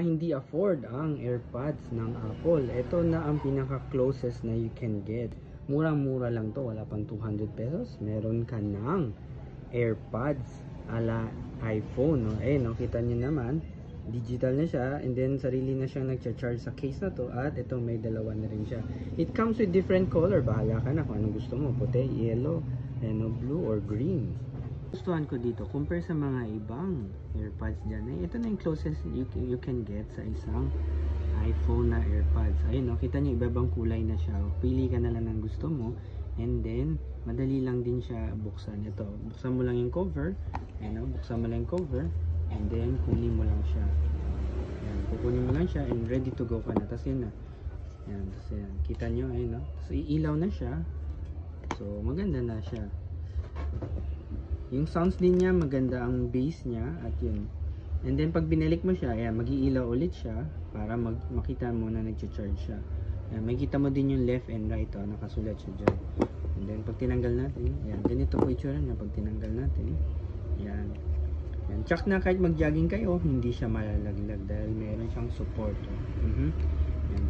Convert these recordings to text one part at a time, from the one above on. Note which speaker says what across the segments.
Speaker 1: hindi afford ang AirPods ng Apple, ito na ang pinaka-closest na you can get. Murang-mura lang to, wala pang 200 pesos. Meron ka ng AirPods ala iPhone, no? No, kita nyo naman, digital na siya, and then sarili na siyang nagcha-charge sa case na to, at ito may dalawa na rin siya. It comes with different color, bahala ka na kung anong gusto mo, puti, yellow, blue, or green. Gustuhan ko dito, compare sa mga ibang AirPods dyan, ito na yung closest you can get sa isang iPhone na AirPods. Ayun, no, kita nyo, iba-ibang kulay na siya. Pili ka na lang ng gusto mo, and then madali lang din siya buksan. Ito, buksan mo lang yung cover, buksan mo lang yung cover, and then kunin mo lang siya. Ayan, kukunin mo lang siya and ready to go ka na. Tapos yun na. Ayan, tapos yan. Kita nyo, ayun, no? Tapos iilaw na siya. So, maganda na siya. Yung sounds din niya, maganda ang bass niya. At yun. And then, pag binalik mo siya, ayan, mag-iilaw ulit siya para makita mo na nag-charge siya. Ayan, makikita mo din yung left and right. Nakasulat siya dyan. And then, pag tinanggal natin, ayan, ganito po itsura niya pag tinanggal natin. Ayan. Yan. Tsak na kahit mag-jogging kayo, hindi siya malalaglag dahil meron siyang support. Yan.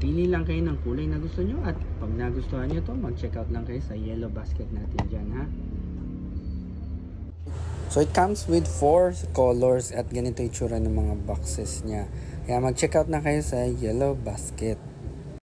Speaker 1: Pili lang kayo ng kulay na gusto nyo, at pag nagustuhan nyo to, mag-check out lang kayo sa yellow basket natin dyan, ha? So it comes with 4 colors at ganito yung tsura ng mga boxes niya. Kaya mag-check out na kayo sa yellow basket.